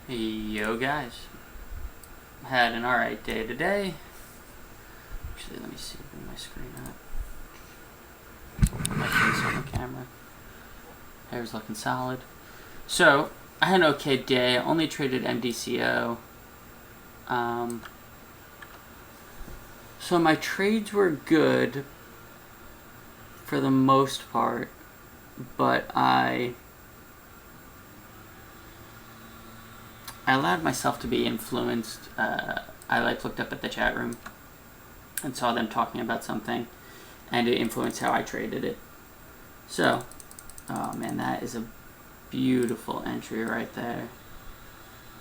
Yo guys, had an alright day today. Actually, let me see, bring my screen up. Put my face on the camera. Hair's looking solid. So, I had an okay day. I only traded MDCO. So my trades were good for the most part, but I allowed myself to be influenced. I looked up at the chat room and saw them talking about something, and it influenced how I traded it. So, oh man, that is a beautiful entry right there.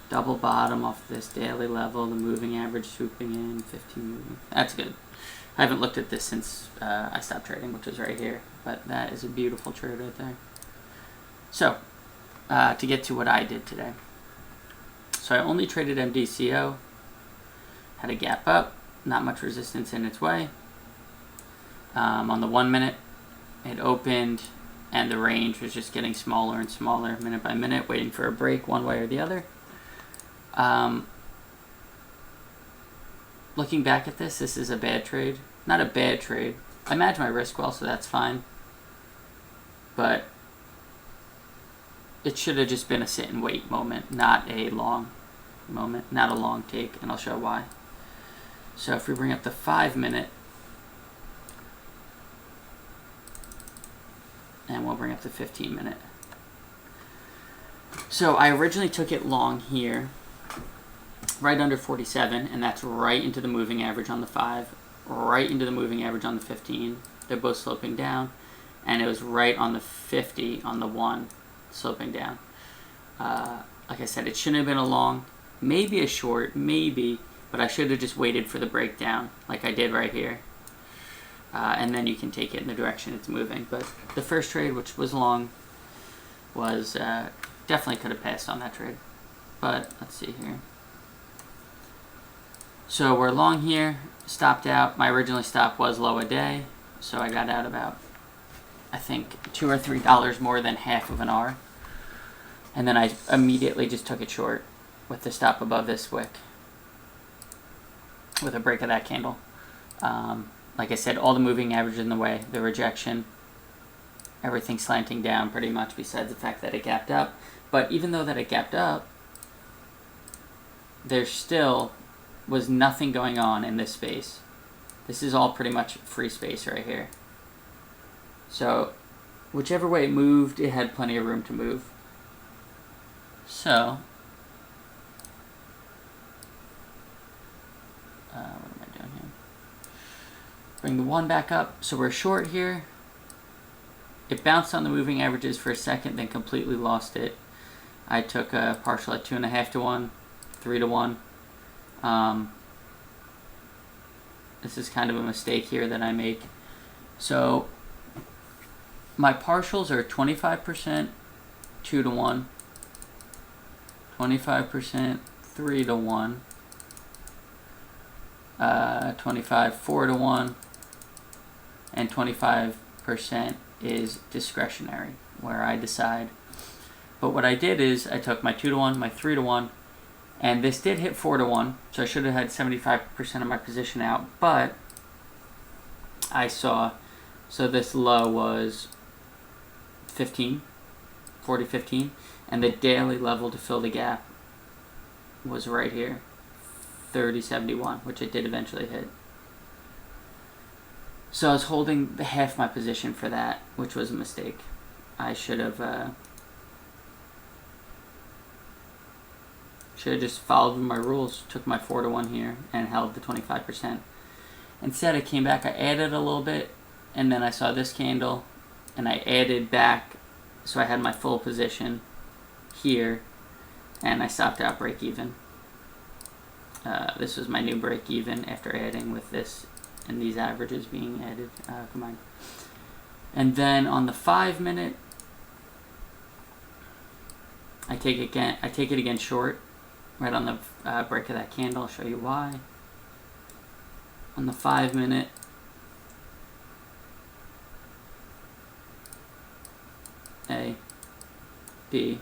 Double bottom off this daily level, the moving average swooping in, 15 moving. That's good. I haven't looked at this since I stopped trading, which was right here, but that is a beautiful trade right there. So, to get to what I did today. So I only traded MDCO, had a gap up, not much resistance in its way. On the 1 minute, it opened, and the range was just getting smaller and smaller minute by minute, waiting for a break one way or the other. Looking back at this is a bad trade. Not a bad trade. I managed my risk well, so that's fine. But it should have just been a sit and wait moment, not a long moment, not a long take, and I'll show why. So if we bring up the 5 minute, and we'll bring up the 15 minute. So I originally took it long here, right under 47, and that's right into the moving average on the 5, right into the moving average on the 15. They're both sloping down, and it was right on the 50 on the 1, sloping down. Like I said, it shouldn't have been a long, maybe a short, maybe, but I should have just waited for the breakdown, like I did right here. And then you can take it in the direction it's moving. But the first trade, which was long, was definitely could have passed on that trade. But let's see here. So we're long here, stopped out. My original stop was low a day, so I got out about, I think, $2 or $3 more than half of an R. And then I immediately just took it short with the stop above this wick, with a break of that candle. Like I said, all the moving averages in the way, the rejection, everything slanting down pretty much, besides the fact that it gapped up. But even though that it gapped up, there still was nothing going on in this space. This is all pretty much free space right here. So whichever way it moved, it had plenty of room to move. So what am I doing here? Bring the 1 back up. So we're short here. It bounced on the moving averages for a second, then completely lost it. I took a partial at 2.5 to 1, 3 to 1. This is kind of a mistake here that I make. So my partials are 25%, 2 to 1, 25%, 3 to 1, 25, 4 to 1, and 25% is discretionary, where I decide. But what I did is I took my 2 to 1, my 3 to 1, and this did hit 4 to 1, so I should have had 75% of my position out, but I saw, so this low was 15, 40, 15, and the daily level to fill the gap was right here, 30.71, which it did eventually hit. So I was holding half my position for that, which was a mistake. I should have just followed my rules, took my 4 to 1 here, and held the 25%. Instead, I came back, I added a little bit, and then I saw this candle, and I added back, so I had my full position here, and I stopped out break even. This was my new break even after adding with this and these averages being added combined. And then on the 5 minute, I take it again short, right on the break of that candle. I'll show you why. On the 5 minute, A, B,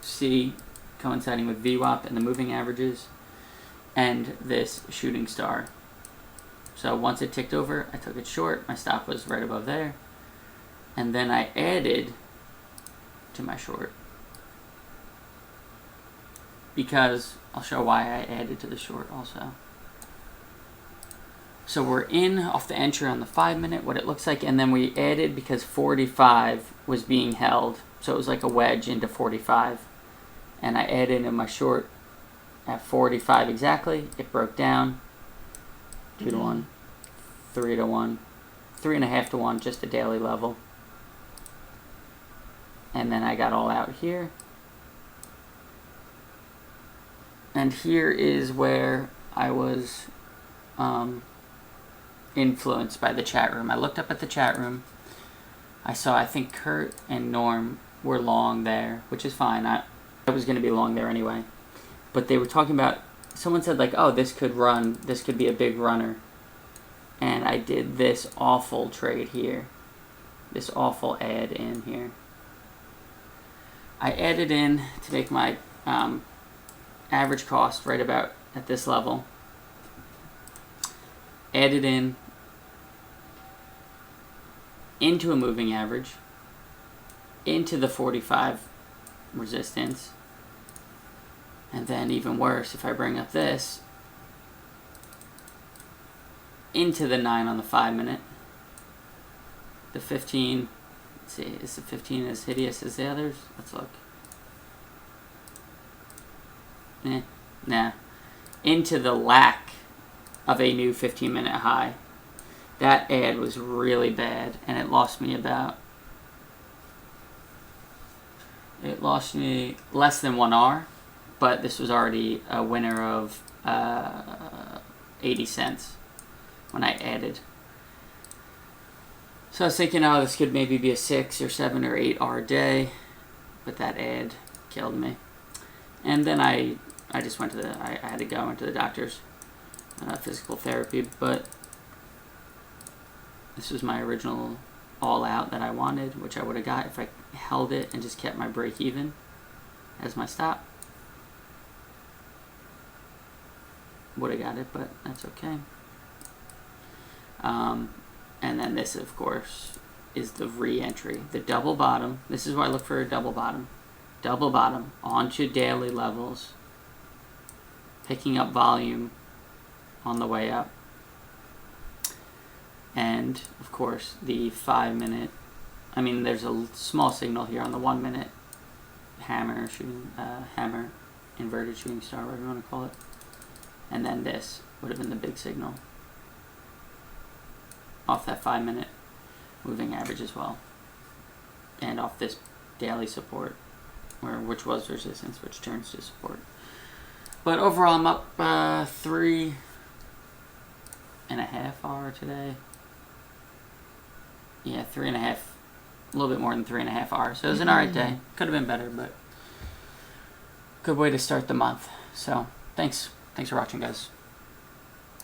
C, coinciding with VWAP and the moving averages, and this shooting star. So once it ticked over, I took it short. My stop was right above there. And then I added to my short, because I'll show why I added to the short also. So we're in off the entry on the 5 minute, what it looks like, and then we added because 45 was being held. So it was like a wedge into 45. And I added in my short at 45 exactly. It broke down 2 to 1, 3 to 1, 3.5 to 1, just a daily level. And then I got all out here. And here is where I was influenced by the chat room. I looked up at the chat room. I saw, I think Kurt and Norm were long there, which is fine. I was going to be long there anyway. But they were talking about, someone said like, oh, this could run, this could be a big runner. And I did this awful trade here. This awful add in here. I added in to make my average cost right about at this level. Added in into a moving average, into the 45 resistance, and then even worse, if I bring up this, into the 9 on the 5 minute, the 15, let's see, is the 15 as hideous as the others? Let's look. Nah. Into the lack of a new 15-minute high. That ad was really bad, and it lost me less than 1 hour, but this was already a winner of 80 cents when I added. So I was thinking, oh, this could maybe be a 6 or 7 or 8 hour day, but that ad killed me. And then I just went to I had to go into the doctor's physical therapy, but this was my original all out that I wanted, which I would have got if I held it and just kept my break even as my stop. Would have got it, but that's okay. And then this, of course, is the re-entry. The double bottom. This is where I look for a double bottom. Double bottom onto daily levels. Picking up volume on the way up. And, of course, the 5 minute. I mean, there's a small signal here on the 1 minute hammer, inverted shooting star, whatever you want to call it. And then this would have been the big signal off that 5 minute moving average as well, and off this daily support, which was resistance, which turns to support. But overall, I'm up 3.5 hour today. Yeah, 3.5, a little bit more than 3.5 hours. So it was an alright day. Could have been better, but good way to start the month. So thanks for watching, guys.